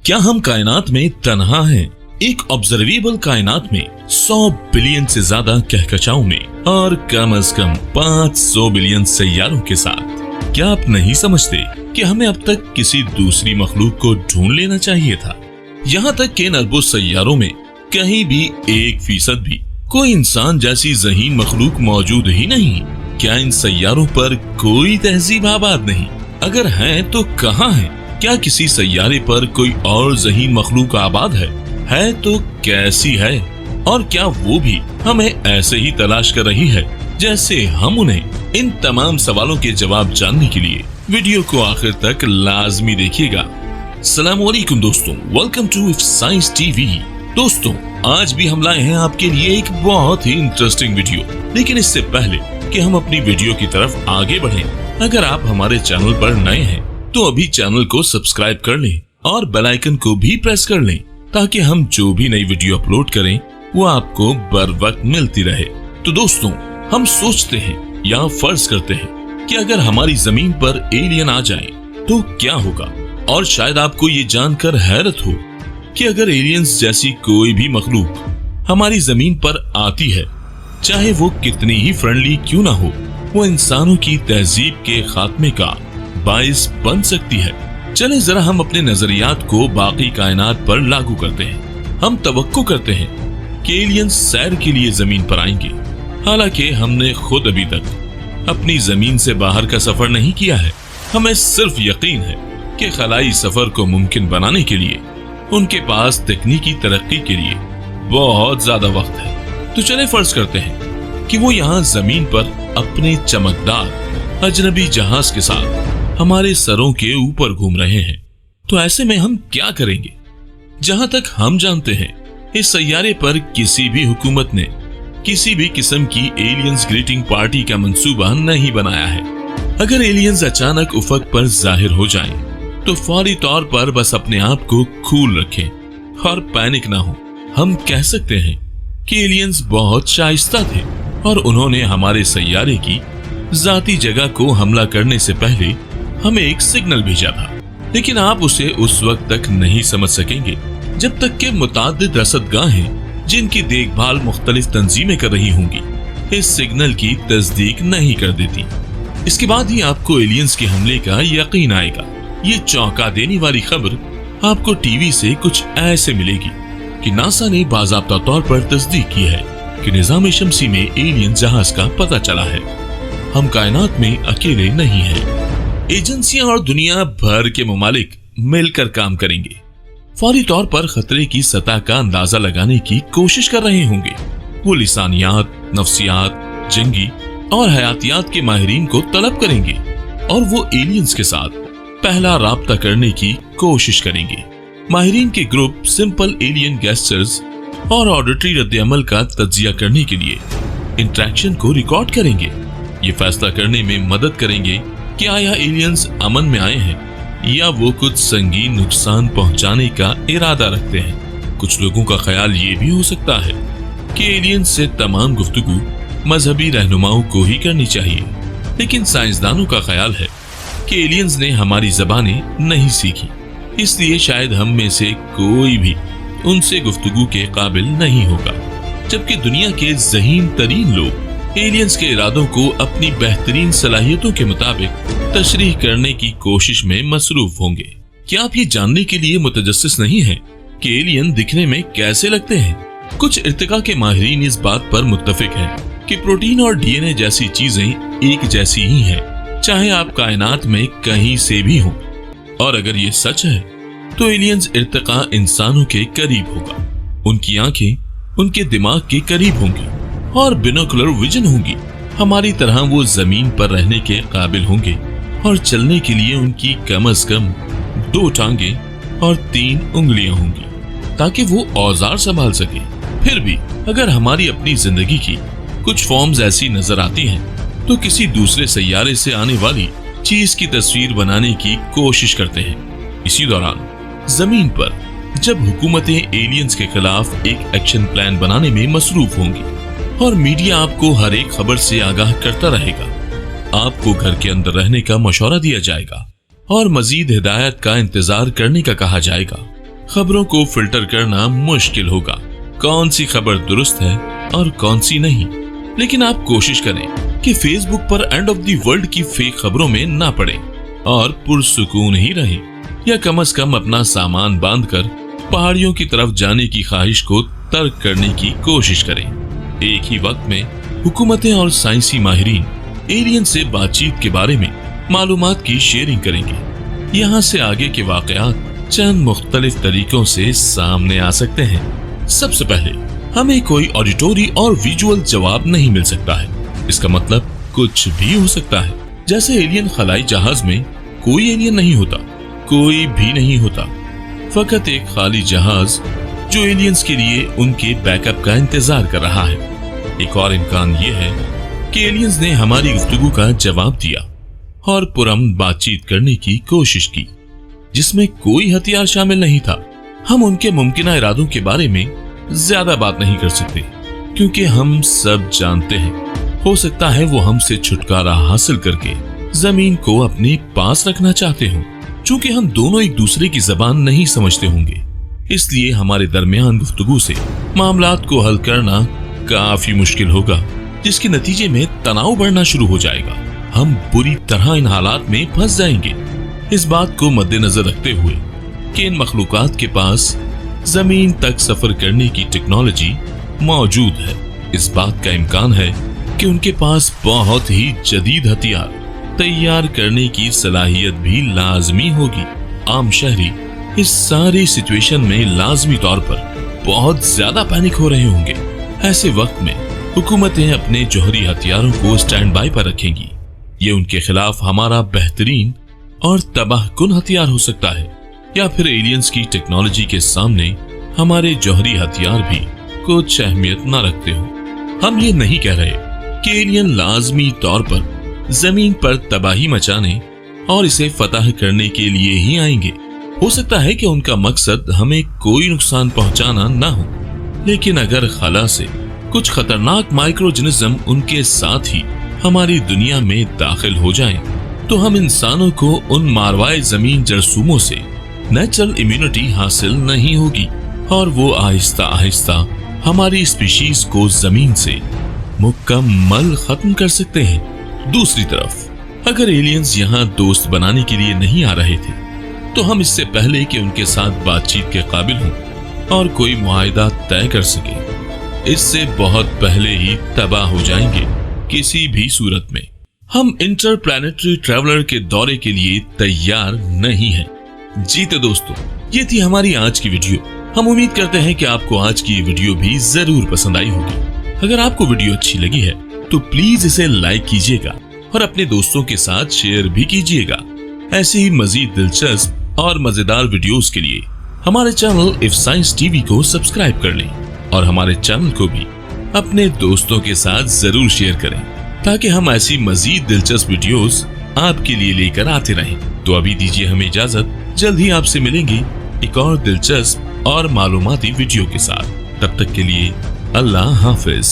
क्या हम कायनात में तन्हा हैं? एक ऑब्जर्वेबल कायनात में 100 बिलियन से ज्यादा कहकशाओं में और कम से कम 500 बिलियन सैयारों के साथ। क्या आप नहीं समझते कि हमें अब तक किसी दूसरी मखलूक को ढूंढ लेना चाहिए था? यहाँ तक कि इन अरबों सैयारों में कहीं भी 1% भी कोई इंसान जैसी ज़हीन मखलूक मौजूद ही नहीं। क्या इन सैयारों पर कोई तहजीब आबाद नहीं? अगर है तो कहाँ है? क्या किसी सैयारे पर कोई और ज़हीन मखलूक आबाद है तो कैसी है? और क्या वो भी हमें ऐसे ही तलाश कर रही है जैसे हम उन्हें? इन तमाम सवालों के जवाब जानने के लिए वीडियो को आखिर तक लाजमी देखिएगा। अस्सलाम वालेकुम दोस्तों, वेलकम टू साइंस टीवी। दोस्तों, आज भी हम लाए हैं आपके लिए एक बहुत ही इंटरेस्टिंग वीडियो। लेकिन इससे पहले कि हम अपनी वीडियो की तरफ आगे बढ़ें, अगर आप हमारे चैनल पर नए हैं तो अभी चैनल को सब्सक्राइब कर लें और बेल आइकन को भी प्रेस कर लें ताकि हम जो भी नई वीडियो अपलोड करें वो आपको बर वक्त मिलती रहे। तो दोस्तों, हम सोचते हैं या फर्ज करते हैं कि अगर हमारी जमीन पर एलियन आ जाए तो क्या होगा। और शायद आपको ये जानकर हैरत हो कि अगर एलियंस जैसी कोई भी मखलूक हमारी जमीन पर आती है, चाहे वो कितनी ही फ्रेंडली क्यों ना हो, वो इंसानों की तहजीब के खात्मे का बाइस बन सकती है। चलें जरा हम अपने नजरियात को बाकी कायनात पर लागू करते हैं। हम तवक्को करते हैं कि एलियंस सैर के लिए जमीन पर आएंगे। हालांकि हमने खुद अभी तक अपनी जमीन से बाहर का सफर नहीं किया है। हमें सिर्फ यकीन है कि खलाई सफर को मुमकिन बनाने के लिए उनके पास तकनीकी तरक्की के लिए बहुत ज्यादा वक्त है। तो चले फर्ज करते हैं कि वो यहाँ जमीन पर अपने चमकदार अजनबी जहाज के साथ हमारे सरों के ऊपर घूम रहे हैं। तो ऐसे में हम क्या करेंगे? जहां तक हम जानते हैं, इस सैयारे पर किसी भी हुकूमत ने किसी भी किस्म की एलियंस ग्रीटिंग पार्टी का मंसूबा नहीं बनाया है। अगर एलियंस अचानक उफक पर जाहिर हो जाएं, तो फौरी तौर पर बस अपने आप को कूल रखें और पैनिक ना हो। हम कह सकते हैं कि एलियंस बहुत शाइस्ता थे और उन्होंने हमारे सैयारे की जाती जगह को हमला करने से पहले हमें एक सिग्नल भेजा था। लेकिन आप उसे उस वक्त तक नहीं समझ सकेंगे जब तक कि मुताद्दिद रसदगाहें जिनकी देखभाल मुख्तलिफ तंजीमें कर रही होंगी इस सिग्नल की तस्दीक नहीं कर देती। इसके बाद ही आपको एलियंस के हमले का यकीन आएगा। ये चौंका देने वाली खबर आपको टीवी से कुछ ऐसे मिलेगी कि नासा ने बाज़ाब्ता तौर पर तस्दीक की है कि निज़ाम शमसी में एलियन जहाज का पता चला है। हम कायनात में अकेले नहीं हैं। एजेंसियां और दुनिया भर के ममालिक मिलकर काम करेंगे। फौरी तौर पर खतरे की सतह का अंदाजा लगाने की कोशिश कर रहे होंगे। वो लिसानियात, नफ्सियात, जंगी और हयातियात के माहिरीन को तलब करेंगे और वो एलियंस के साथ पहला राब्ता करने की कोशिश करेंगे। माहिरीन के ग्रुप सिंपल एलियन गेस्चर्स और ऑडिटरी रद्द-ए-अमल का तज्जिया करने के लिए इंटरेक्शन को रिकॉर्ड करेंगे। ये फैसला करने में मदद करेंगे कि आया एलियंस अमन में आए हैं या वो कुछ संगीन नुकसान पहुंचाने का इरादा रखते हैं। कुछ लोगों का ख्याल ये भी हो सकता है कि एलियंस से तमाम गुफ्तगू मजहबी रहनुमाओं को ही करनी चाहिए। लेकिन साइंसदानों का ख्याल है कि एलियंस ने हमारी जबानें नहीं सीखी, इसलिए शायद हम में से कोई भी उनसे गुफ्तगू के काबिल नहीं होगा। जबकि दुनिया के ज़हीन तरीन लोग एलियंस के इरादों को अपनी बेहतरीन सलाहियतों के मुताबिक तशरीह करने की कोशिश में मसरूफ होंगे। क्या आप ये जानने के लिए मुतजस्सिस नहीं हैं कि एलियन दिखने में कैसे लगते हैं? कुछ इर्तिका के माहिरीन इस बात पर मुत्तफिक हैं कि प्रोटीन और डीएनए जैसी चीजें एक जैसी ही हैं, चाहे आप कायनात में कहीं से भी हों। और अगर ये सच है तो एलियंस इर्तिका इंसानों के करीब होगा। उनकी आंखें उनके दिमाग के करीब होंगी और बिनोकुलर विजन होंगी। हमारी तरह वो जमीन पर रहने के काबिल होंगे और चलने के लिए उनकी कम से कम 2 टांगें और 3 उंगलियां होंगी ताकि वो औजार संभाल सके। फिर भी अगर हमारी अपनी जिंदगी की कुछ फॉर्म्स ऐसी नजर आती हैं तो किसी दूसरे सैयारे से आने वाली चीज की तस्वीर बनाने की कोशिश करते हैं। इसी दौरान जमीन पर जब हुकूमतें एलियंस के खिलाफ एक एक्शन प्लान बनाने में मसरूफ होंगी और मीडिया आपको हर एक खबर से आगाह करता रहेगा, आपको घर के अंदर रहने का मशवरा दिया जाएगा और मजीद हिदायत का इंतजार करने का कहा जाएगा, खबरों को फिल्टर करना मुश्किल होगा, कौन सी खबर दुरुस्त है और कौन सी नहीं। लेकिन आप कोशिश करें कि फेसबुक पर एंड ऑफ द वर्ल्ड की फेक खबरों में ना पड़े और पुरसुकून ही रहे, या कम से कम अपना सामान बांधकर पहाड़ियों की तरफ जाने की ख्वाहिश को तर्क करने की कोशिश करें। एक ही वक्त में हुकूमतें और साइंसी माहिरीन एलियन से बातचीत के बारे में मालूमात की शेयरिंग करेंगे। यहाँ से आगे के वाकयात चंद मुख्तलिफ तरीकों से सामने आ सकते हैं। सबसे पहले, हमें कोई ऑडिटोरी और विजुअल जवाब नहीं मिल सकता है। इसका मतलब कुछ भी हो सकता है, जैसे एलियन खलाई जहाज में कोई एलियन नहीं होता, कोई भी नहीं होता, फकत एक खाली जहाज जो एलियंस के लिए उनके बैकअप का इंतजार कर रहा है। एक और इम्कान ये है कि एलियंस ने हमारी गुफ्तगू का जवाब दिया और पुरअमन बातचीत करने की कोशिश की, जिसमें कोई हथियार शामिल नहीं था। हम उनके मुमकिना इरादों के बारे में ज्यादा बात नहीं कर सकते, क्योंकि हम सब जानते हैं हो सकता है वो हमसे छुटकारा हासिल करके जमीन को अपने पास रखना चाहते हों। चूंकि हम दोनों एक दूसरे की जबान नहीं समझते होंगे, इसलिए हमारे दरमियान गुफ्तगू से मामलात को हल करना काफी मुश्किल होगा, जिसके नतीजे में तनाव बढ़ना शुरू हो जाएगा। हम बुरी तरह इन हालात में फंस जाएंगे। इस बात को मद्देनजर रखते हुए कि इन मखलूकात के पास जमीन तक सफर करने की टेक्नोलॉजी मौजूद है, इस बात का इम्कान है कि उनके पास बहुत ही जदीद हथियार तैयार करने की सलाहियत भी लाजमी होगी। आम शहरी इस सारी सिचुएशन में लाजमी तौर पर बहुत ज्यादा पैनिक हो रहे होंगे। ऐसे वक्त में हुकूमतें अपने जौहरी हथियारों को स्टैंड बाय पर रखेंगी। ये उनके खिलाफ हमारा बेहतरीन और तबाहकुन हथियार हो सकता है, या फिर एलियंस की टेक्नोलॉजी के सामने हमारे जौहरी हथियार भी कुछ अहमियत न रखते हो। हम ये नहीं कह रहे कि एलियन लाजमी तौर पर जमीन पर तबाही मचाने और इसे फतह करने के लिए ही आएंगे। हो सकता है कि उनका मकसद हमें कोई नुकसान पहुंचाना ना हो, लेकिन अगर खला से कुछ खतरनाक माइक्रोऑर्गेनिज्म उनके साथ ही हमारी दुनिया में दाखिल हो जाएं, तो हम इंसानों को उन मारवाए जमीन जरसूमों से नेचुरल इम्यूनिटी हासिल नहीं होगी और वो आहिस्ता आहिस्ता हमारी स्पीशीज को जमीन से मुकम्मल खत्म कर सकते हैं। दूसरी तरफ, अगर एलियंस यहाँ दोस्त बनाने के लिए नहीं आ रहे थे, तो हम इससे पहले कि उनके साथ बातचीत के काबिल हों और कोई मुआहिदा तय कर सके, इससे बहुत पहले ही तबाह हो जाएंगे। किसी भी सूरत में हम इंटरप्लैनेटरी ट्रैवलर के दौरे के लिए तैयार नहीं हैं। जी तो दोस्तों, ये थी हमारी आज की वीडियो। हम उम्मीद करते हैं कि आपको आज की ये वीडियो भी जरूर पसंद आई होगी। अगर आपको वीडियो अच्छी लगी है तो प्लीज इसे लाइक कीजिएगा और अपने दोस्तों के साथ शेयर भी कीजिएगा। ऐसे ही मजीद दिलचस्प और मजेदार वीडियोस के लिए हमारे चैनल इफ साइंस टीवी को सब्सक्राइब कर लें और हमारे चैनल को भी अपने दोस्तों के साथ जरूर शेयर करें, ताकि हम ऐसी मजीद दिलचस्प वीडियोस आपके लिए लेकर आते रहें। तो अभी दीजिए हमें इजाजत, जल्द ही आपसे मिलेंगे एक और दिलचस्प और मालूमाती वीडियो के साथ। तब तक के लिए अल्लाह हाफिज।